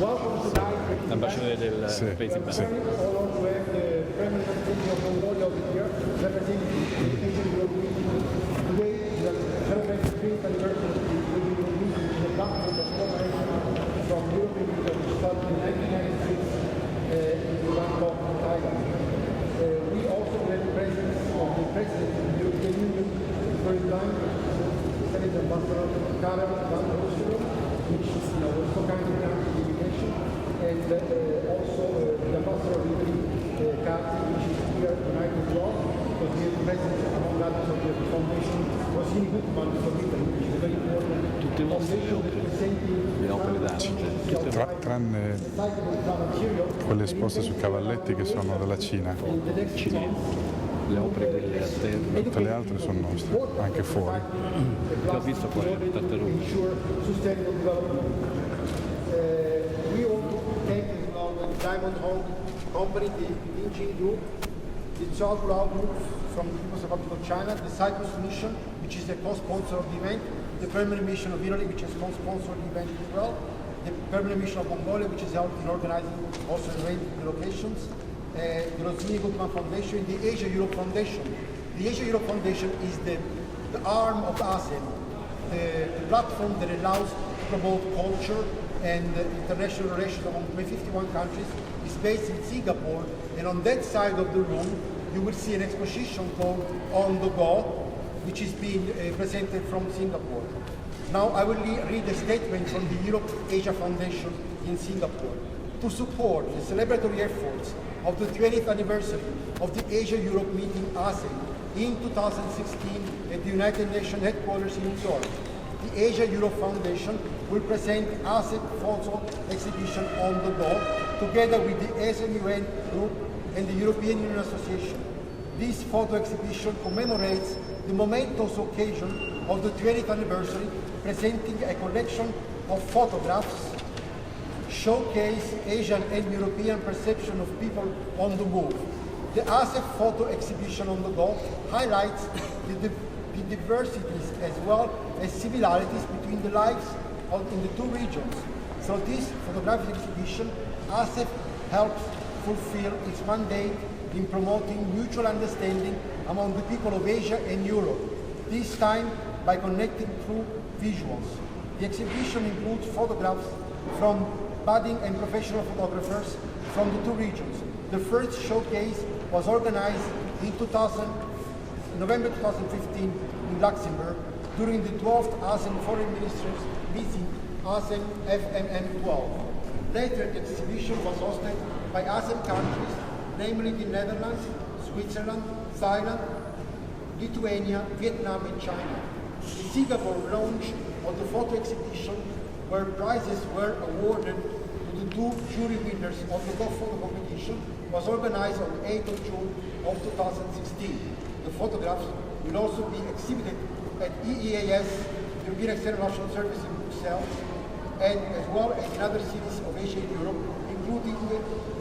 l'ambasciatore del paese membro. Permanent Mission of Mongolia over here, representing the Asian Europe region. Today, the celebrating 3rd anniversary of the European Union is a document of cooperation from European Union which started in 1996 in Ulaanbaatar, Thailand. We also had the presence of the President of the European Union for the first time, Senate Ambassador Karel van Roosevelt, which was so kind to come to the invitation, and also the Ambassador of Italy, which is here tonight as well, because he is present among others of the foundation Rosini Gutman from Italy, which is a very important foundation representing tranne quelle esposte su cavalletti che sono della Cina. Le opere quelle a terra. Tutte le altre sono nostre, anche fuori. L'ho visto fuori, Tartarughe. We also thank as well the Diamond Home Company, the Beijing Group, the Zhaoguao Group from the People's Republic of China, the Cyprus Mission, which is the co-sponsor of the event, the Permanent Mission of Italy, which is co-sponsor of the event as well, the Permanent Mission of Mongolia, which is helping in organizing also the locations, the Rosini Gutman Foundation, the Asia Europe Foundation. The Asia Europe Foundation is the arm of ASEM, the platform that allows to promote culture and international relations among 51 countries. Is based in Singapore, and on that side of the room you will see an exposition called On the Go, which is being presented from Singapore. Now I will read a statement from the Europe-Asia Foundation in Singapore. To support the celebratory efforts of the 20th anniversary of the Asia-Europe meeting ASEM in 2016 at the United Nations headquarters in New York, the Asia-Europe Foundation will present ASEM photo exhibition On the Go together with the ASEM-UN Group and the European Union Association. This photo exhibition commemorates the momentous occasion of the 20th anniversary, presenting a collection of photographs showcase Asian and European perception of people on the move. The ASEM photo exhibition On the Go highlights the diversities as well as similarities between the lives in the two regions. Through this photographic exhibition, ASEM helps fulfill its mandate in promoting mutual understanding among the people of Asia and Europe, this time by connecting through visuals. The exhibition includes photographs from budding and professional photographers from the two regions. The first showcase was organized in November 2015 in Luxembourg during the 12th ASEM Foreign Ministers meeting, ASEM-11. Later, the exhibition was hosted by ASEM countries, namely the Netherlands, Switzerland, Thailand, Lithuania, Vietnam, and China. The Singapore launch of the photo exhibition, where prizes were awarded to the two jury winners of the photo competition, was organized on 8th of June of 2016. The photographs will also be exhibited at EEAS, European External Action Service in Brussels, and as well as in other cities of Asia and Europe, including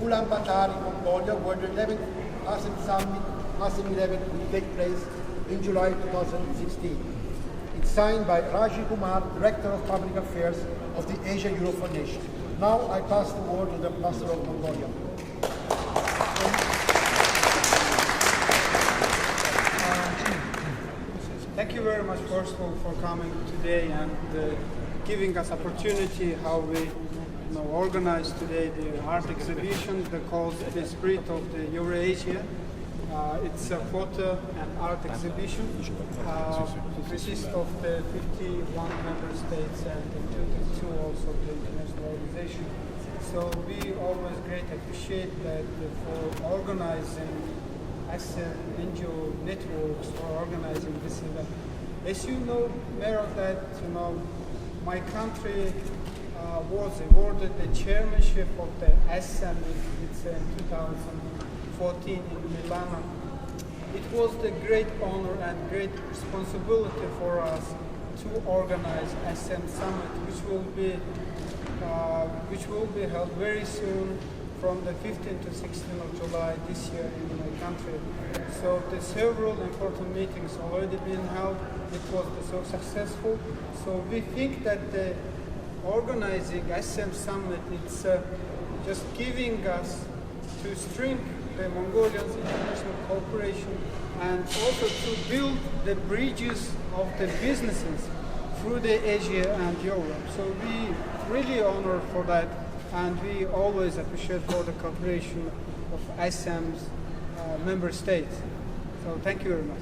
Ulaanbaatar in Mongolia, where the 11th ASEM Summit, ASEM11, will take place in July 2016. It's signed by Raji Kumar, Director of Public Affairs of the Asia Europe Foundation. Now I pass the word to the Ambassador of Mongolia. Thank you very much, first of all, for coming today and giving us opportunity how we organize today the art exhibition called The Spirit of the Eurasia. It's a photo and art exhibition. It consists of the 51 member states and the 22 also the international organization. So we always greatly appreciate that for organizing ASEM NGO networks for organizing this event. As you know, Mayor, that my country was awarded the chairmanship of the ASEM in 2014 in Milan. It was the great honor and great responsibility for us to organize ASEM Summit, which will be held very soon from the 15th to 16th of July this year in my country. So the several important meetings already been held. It was so successful. So we think that organizing ASEM Summit, it's just giving us to strengthen the Mongolians' international cooperation and also to build the bridges of the businesses through the Asia and Europe. So we really honor for that, and we always appreciate for the cooperation of ASEM's member states. So thank you very much.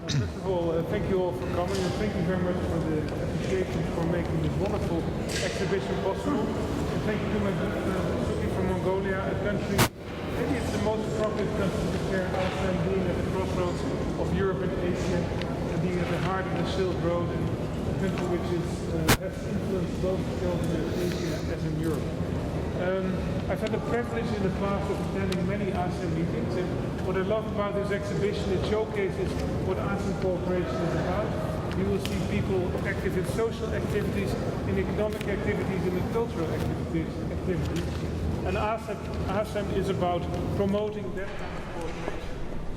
First of all, thank you all for coming, and thank you very much for the appreciation for making this wonderful exhibition possible. And thank you to my good friend Suki from Mongolia, a country, maybe it's the most appropriate country to share ASEM, being at the crossroads of Europe and Asia, and being at the heart of the Silk Road, and a country which has influenced both Asia as in Europe. I've had the privilege in the past of attending many ASEM meetings, and what I love about this exhibition, it showcases what ASEM cooperation is about. You will see people active in social activities, in economic activities, and in cultural activities. And ASEM is about promoting that kind of cooperation,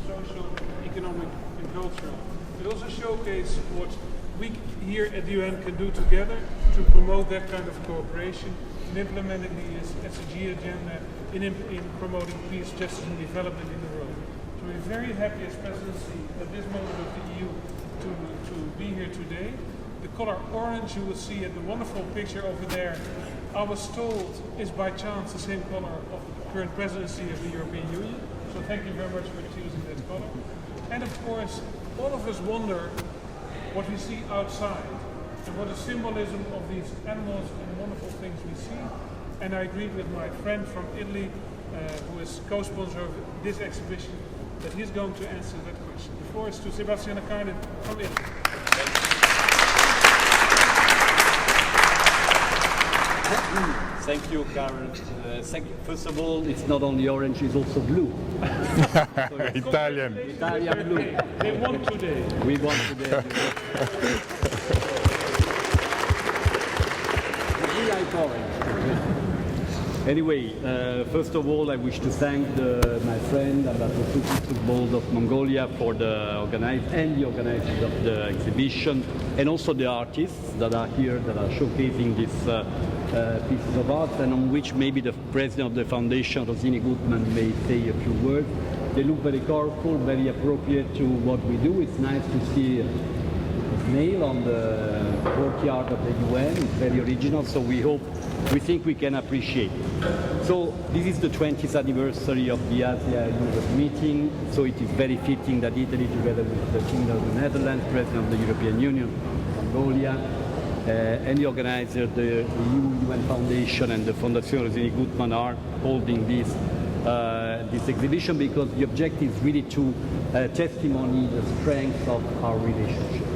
social, economic, and cultural. It also showcases what we here at the UN can do together to promote that kind of cooperation, in implementing the SDG agenda, in promoting peace, justice and development in the world. So we're very happy as presidency at this moment of the EU to be here today. The color orange you will see at the wonderful picture over there, I was told is by chance the same color of the current presidency of the European Union. So thank you very much for choosing that color. And of course, all of us wonder what we see outside and what the symbolism of these animals and wonderful things we see. And I agree with my friend from Italy, who is co-sponsor of this exhibition, that he's going to answer that question. The floor is to Sebastian Akainen from Italy. Thank you, Karen. First of all, it's not only orange, it's also blue. Italian. Italian blue. They won today. We won today. We like orange. Anyway, first of all, I wish to thank my friend Ambassador of Mongolia for the organizers of the exhibition, and also the artists that are here, that are showcasing these pieces of art, and on which maybe the president of the foundation, Rosini Gutman, may say a few words. They look very colorful, very appropriate to what we do. It's nice to see a snail on the courtyard of the UN. It's very original, so we think we can appreciate it. So this is the 20th anniversary of the Asia-Europe meeting, so it is very fitting that Italy, together with the Kingdom of the Netherlands, President of the European Union, Mongolia, and the organizer, the EU UN Foundation and the Fondazione Rosini Gutman are holding this exhibition, because the objective is really to testimony the strength of our relationship.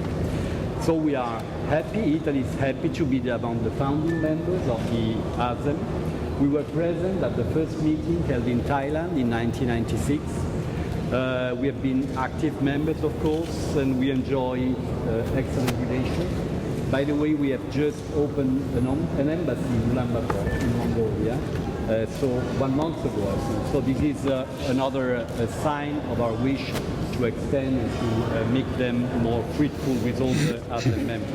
So we are happy, Italy is happy to be among the founding members of the ASEM. We were present at the first meeting held in Thailand in 1996. We have been active members, of course, and we enjoy excellent relations. By the way, we have just opened an embassy in Ulaanbaatar in Mongolia, so 1 month ago. So this is another sign of our wish to extend and to make them more fruitful with all the other members.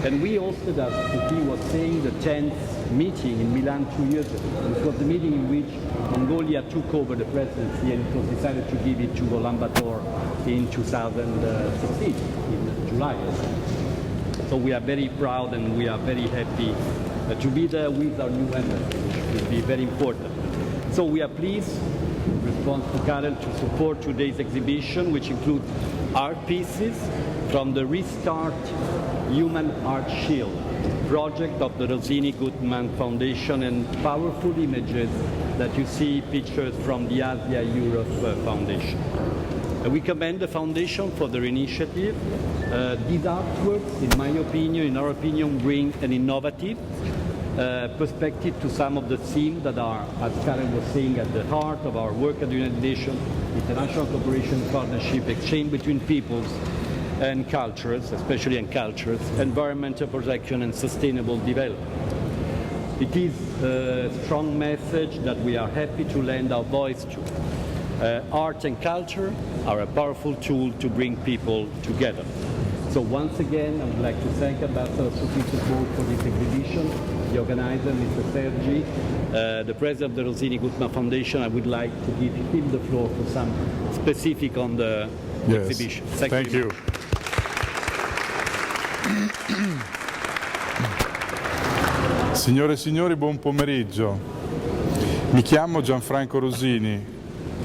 And we hosted, as Sophie was saying, the 10th meeting in Milan 2 years ago. It was the meeting in which Mongolia took over the presidency, and it was decided to give it to Ulaanbaatar in 2016, in July. So we are very proud and we are very happy to be there with our new embassy, which will be very important. So we are pleased, in response to Karen, to support today's exhibition, which includes art pieces from the Restart Human Art Shield project of the Rosini Gutman Foundation, and powerful images that you see, pictures from the Asia-Europe Foundation. We commend the Foundation for their initiative. These artworks, in our opinion, bring an innovative perspective to some of the themes that are, as Karen was saying, at the heart of our work at the United Nations: international cooperation, partnership, exchange between peoples and cultures, especially in cultures, environmental protection and sustainable development. It is a strong message that we are happy to lend our voice to. art and culture are a powerful tool to bring people together. So once again, I would like to thank Ambassador Sophie Tugbold for this exhibition, the organizer, Mr. Sergi, the president of the Rosini Gutmann Foundation. I would like to give him the floor for some specific on the exhibition. Thank you. Signore e signori, buon pomeriggio. Mi chiamo Gianfranco Rosini,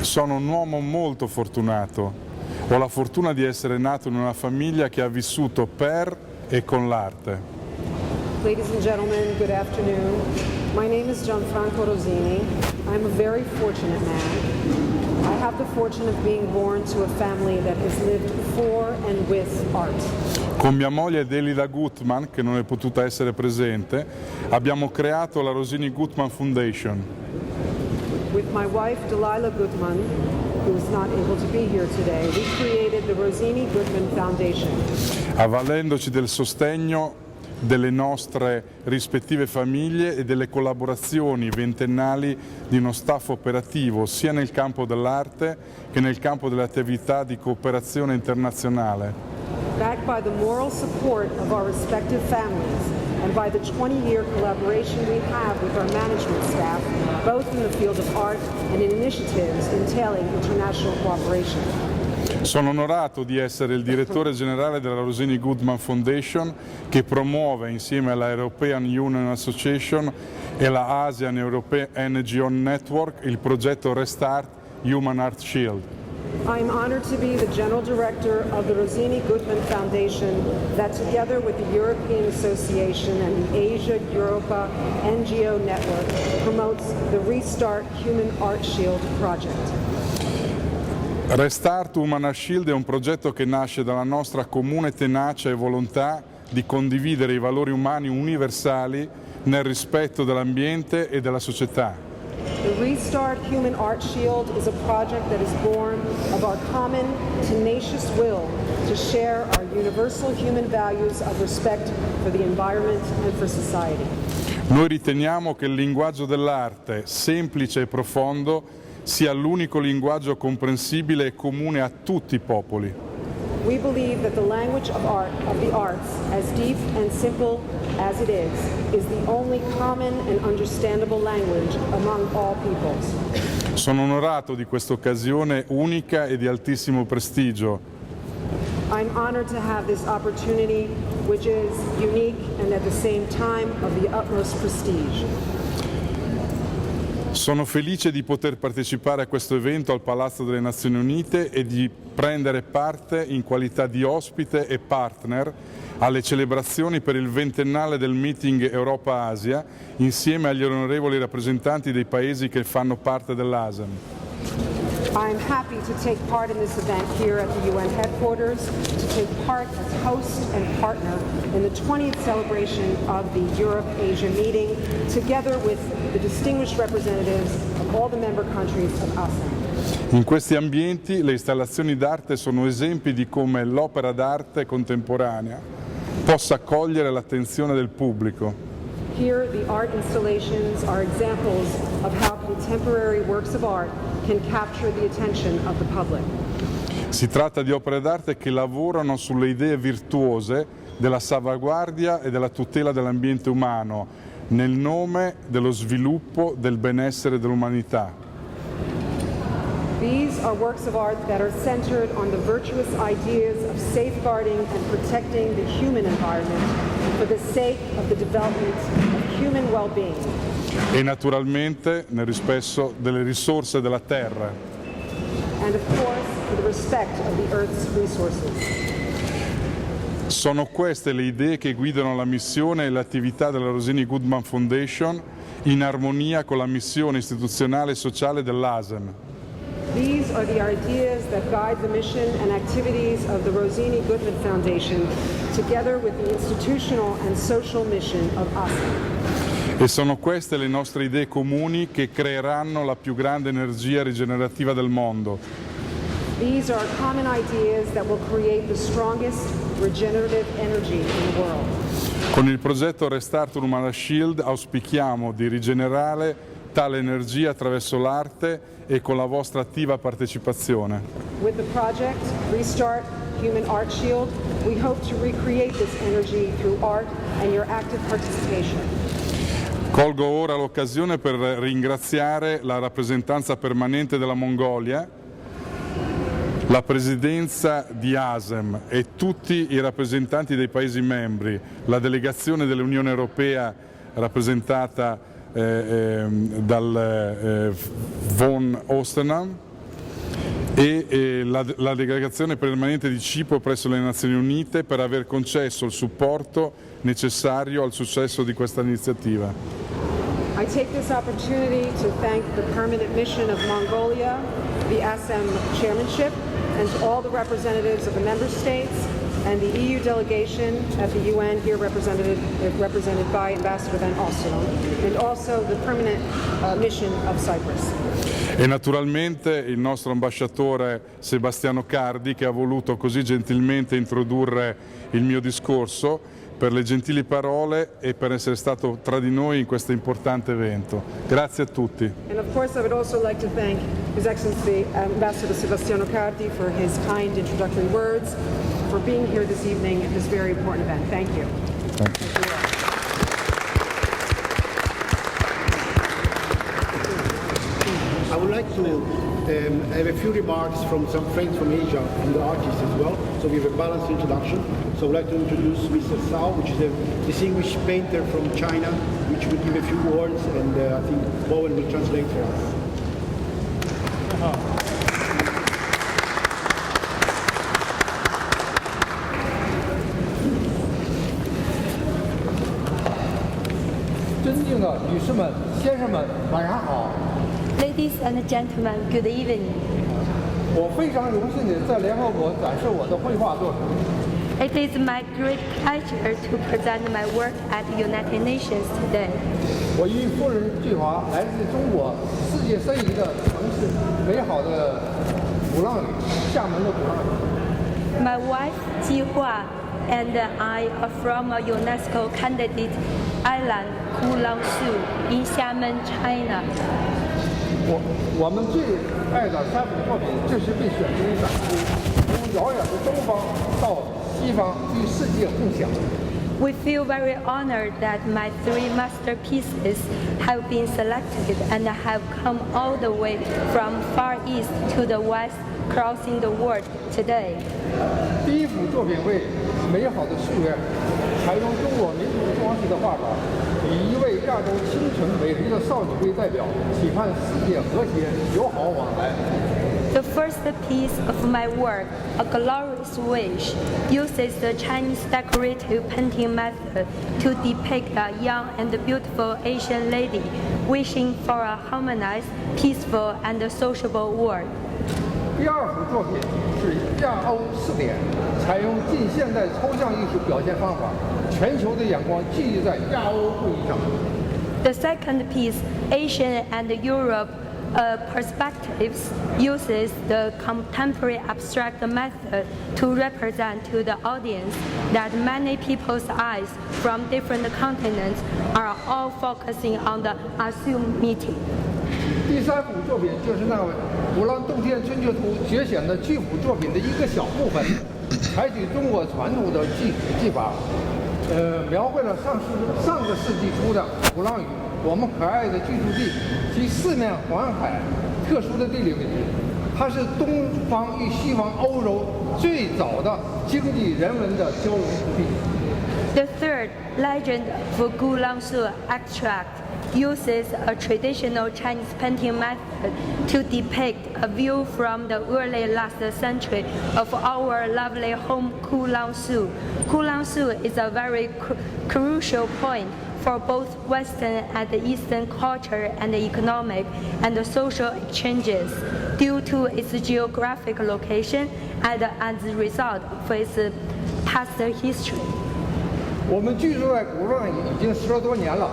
sono un uomo molto fortunato. Ho la fortuna di essere nato in una famiglia che ha vissuto per e con l'arte. Ladies and gentlemen, good afternoon. My name is Gianfranco Rosini. I'm a very fortunate man. I have the fortune of being born to a family that has lived for and with art. Con mia moglie Delila Gutmann, che non è potuta essere presente, abbiamo creato la Rosini Gutmann Foundation. With my wife Delilah Gutmann, who is not able to be here today, we created the Rosini Gutmann Foundation. Avvalendoci del sostegno delle nostre rispettive famiglie e delle collaborazioni ventennali di uno staff operativo sia nel campo dell'arte che nel campo delle attività di cooperazione internazionale. Backed by the moral support of our respective families and by the 20-year collaboration we have with our management staff, both in the field of art and in initiatives entailing international cooperation. Sono onorato di essere il direttore generale della Rosini Gutmann Foundation, che promuove insieme alla European Union Association e la ASEM11 NGOs Network il progetto Restart Human Art Shield. I'm honored to be the General Director of the Rosini Gutmann Foundation that, together with the European Association and the Asia Europa NGO Network, promotes the Restart Human Art Shield project. Restart Human Art Shield è un progetto che nasce dalla nostra comune tenacia e volontà di condividere i valori umani universali nel rispetto dell'ambiente e della società. The Restart Human Art Shield is a project that is born of our common, tenacious will to share our universal human values of respect for the environment and for society. Noi riteniamo che il linguaggio dell'arte, semplice e profondo, sia l'unico linguaggio comprensibile e comune a tutti i popoli. We believe that the language of the arts, as deep and simple as it is the only common and understandable language among all peoples. Sono onorato di questa occasione unica e di altissimo prestigio. I'm honored to have this opportunity, which is unique and at the same time of the utmost prestige. Sono felice di poter partecipare a questo evento al Palazzo delle Nazioni Unite e di prendere parte in qualità di ospite e partner alle celebrazioni per il ventennale del meeting Europa-Asia insieme agli onorevoli rappresentanti dei paesi che fanno parte dell'ASEM. I'm happy to take part in this event here at the UN headquarters, to take part as host and partner in the 20th celebration of the Europe-Asia meeting, together with the distinguished representatives of all the member countries of ASEM. In questi ambienti le installazioni d'arte sono esempi di come l'opera d'arte contemporanea possa accogliere l'attenzione del pubblico. Here, the art installations are examples of how contemporary works of art can capture the attention of the public. Si tratta di opere d'arte che lavorano sulle idee virtuose della salvaguardia e della tutela dell'ambiente umano, nel nome dello sviluppo del benessere dell'umanità. These are works of art that are centered on the virtuous ideas of safeguarding and protecting the human environment for the sake of the development of human well-being. E naturalmente nel rispetto delle risorse della terra. And of course, for the respect of the Earth's resources. Sono queste le idee che guidano la missione e l'attività della Rosini Gutmann Foundation in armonia con la missione istituzionale e sociale dell'ASEM. These are the ideas that guide the mission and activities of the Rosini Gutmann Foundation, together with the institutional and social mission of ASEM. E sono queste le nostre idee comuni che creeranno la più grande energia rigenerativa del mondo. These are common ideas that will create the strongest regenerative energy in the world. Con il progetto Restart Human Art Shield auspichiamo di rigenerare tale energia attraverso l'arte e con la vostra attiva partecipazione. With the project Restart Human Art Shield, we hope to recreate this energy through art and your active participation. Colgo ora l'occasione per ringraziare la rappresentanza permanente della Mongolia, la presidenza di ASEM e tutti i rappresentanti dei Paesi membri, la delegazione dell'Unione Europea rappresentata dal von Ostenham e la delegazione permanente di Cipro presso le Nazioni Unite per aver concesso il supporto necessario al successo di questa iniziativa. I take this opportunity to thank the Permanent Mission of Mongolia, the ASEM Chairmanship, and all the representatives of the member states and the EU Delegation at the UN here represented by Ambassador Van Oostrom, and also the Permanent Mission of Cyprus. E naturalmente il nostro ambasciatore Sebastiano Cardi, che ha voluto così gentilmente introdurre il mio discorso, per le gentili parole e per essere stato tra di noi in questo importante evento. Grazie a tutti. And of course I would also like to thank His Excellency Ambassador Sebastiano Cardi for his kind introductory words, for being here this evening at this very important event. Thank you. Thank you. I would like to have a few remarks from some friends from Asia and the artists as well. So we have a balanced introduction. So I would like to introduce Mr. Cao, which is a distinguished painter from China, which will give a few words, and I think Bowen will translate for us. Uh-huh. 尊敬的女士们、先生们，晚上好。Ladies and gentlemen, good evening. 我非常荣幸地在联合国展示我的绘画作品。It is my great pleasure to present my work at the United Nations today. 我与夫人聚华来自中国世界申遗的城市，美好的鼓浪屿，厦门的鼓浪屿。My wife Ji Hua and I are from a UNESCO candidate island, Ulaanbaatar, in Xiamen, China. 我们最爱的3幅作品就是被选中展出，从遥远的东方到西方与世界共享。We feel very honored that my 3 masterpieces have been selected and have come all the way from Far East to the West, crossing the world today. 第一幅作品为美好的夙愿，采用中国民族装饰的画法，以一位亚洲清纯美丽的少女为代表，期盼世界和谐友好往来。The first piece of my work, A Glorious Wish, uses the Chinese decorative painting method to depict a young and beautiful Asian lady wishing for a harmonized, peaceful, and sociable world. 第二幅作品是亚欧4点，采用近现代抽象艺术表现方法，全球的眼光聚集在亚欧会议上。The second piece, Asian and Europe Perspectives, uses the contemporary abstract method to represent to the audience that many people's eyes from different continents are all focusing on the ASEM meeting. 第3幅作品就是那位《鼓浪洞天春秋图》节选的巨幅作品的一个小部分，采取中国传统的技法，描绘了上个世纪初的鼓浪屿，我们可爱的居住地及四面环海特殊的地理位置。它是东方与西方欧洲最早的经济人文的交融之地。The third, Legend of Ulaanbaatar Extract, uses a traditional Chinese painting method to depict a view from the early last century of our lovely home Ulaanbaatar. Ulaanbaatar is a very crucial point for both Western and Eastern culture and economic and social exchanges due to its geographic location and as a result of its past history. 我们居住在鼓浪屿已经10多年了，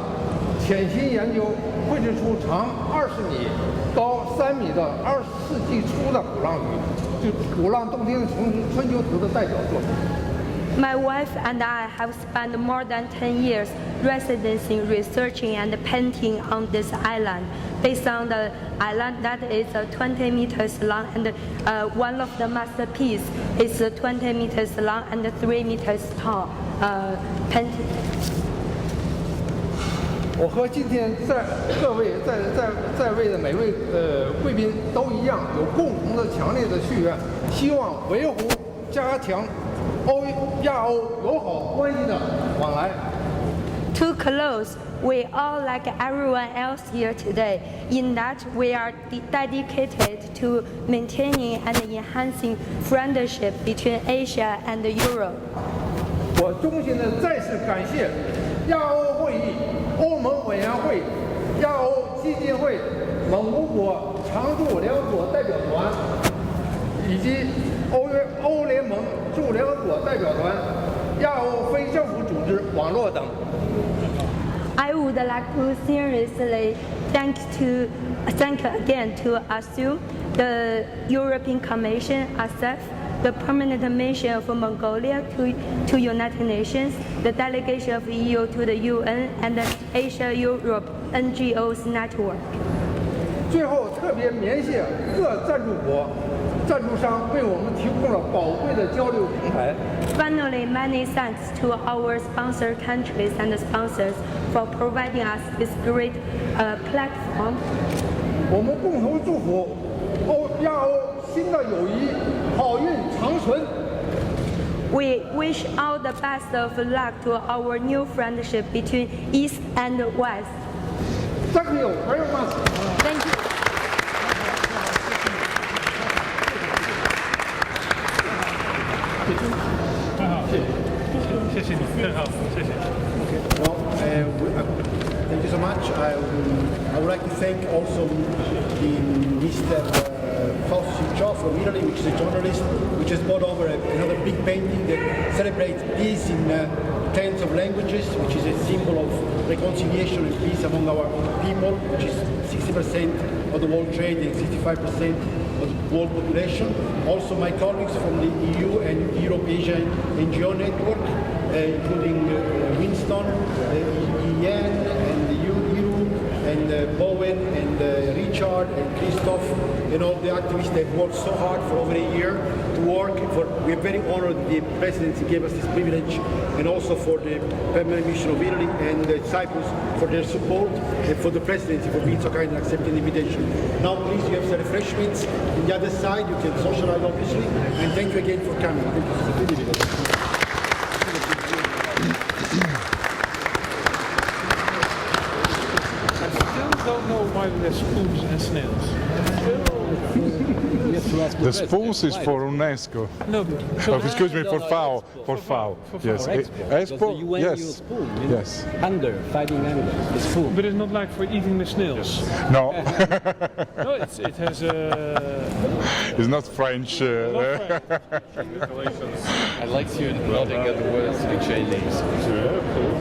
潜心研究绘制出长20米、高3米的20世纪初的鼓浪屿，就鼓浪洞天春秋图的代表作品。My wife and I have spent more than 10 years residing, researching, and painting on this island based on the island that is 20 meters long, and one of the masterpiece is 20 meters long and 3 meters tall painting. 我和今天各位在位的每位贵宾都一样，有共同的强烈的夙愿，希望维护、加强亚欧友好关系的往来。To close, we all, like everyone else here today, in that we are dedicated to maintaining and enhancing friendship between Asia and Europe. 我衷心的再次感谢亚欧会议、欧盟委员会、亚欧基金会、蒙古国常驻联合国代表团，以及欧联盟驻联合国代表团、亚欧非政府组织网络等。I would like to seriously thank again to ASEM, the European Commission, ASEF, the Permanent Mission of Mongolia to United Nations, the Delegation of EU to the UN, and the Asia-Europe NGOs Network. 最后，特别缅谢各赞助商为我们提供了宝贵的交流平台。Finally, many thanks to our sponsor countries and sponsors for providing us this great platform. 我们共同祝福亚欧新的友谊好运长存。We wish all the best of luck to our new friendship between East and West. Thank you very much. Thank you. 谢谢你，很好，谢谢。 Thank you so much. I would like to thank also the Mr. Photographic from Italy, which is a journalist, which has brought over another big painting that celebrates peace in tens of languages, which is a symbol of reconciliation and peace among our people, which is 60% of the world trade and 65% of the world population. Also my colleagues from the EU and Eurasian NGO Network, including Winston, Ian, and Iru, and Bowen, and Richard, and Christoph, and all the activists that worked so hard for over a year to work. We are very honored the presidency gave us this privilege, and also for the Permanent Mission of Italy and Cyprus for their support, and for the presidency for being so kind and accepting the invitation. Now please, you have some refreshments on the other side, you can socialize obviously, and thank you again for coming. Thank you. Don't know why there's spoons and snails. The spoons is for UNESCO. No, Oh, excuse me, for FAO. For FAO. Yes. Expo. Yes. Yes. Under fighting animals. It's food. but it's not like for eating the snails. No. No, it has It's not French. I like you nodding at the words in Chinese.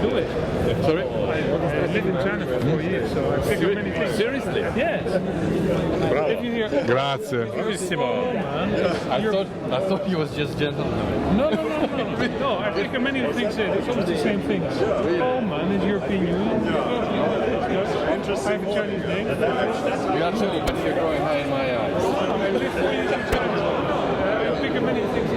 do it. Sorry? I lived in China for 4 years, so I figure many things. Seriously? Yes. If you hear, Grazie. I thought he was just gentleman. no, I figure many things in. It's almost the same thing. Oh man, is European Union. I have a Chinese name. You actually, but you're going high in my eyes. I live 4 years in China. I figure many things.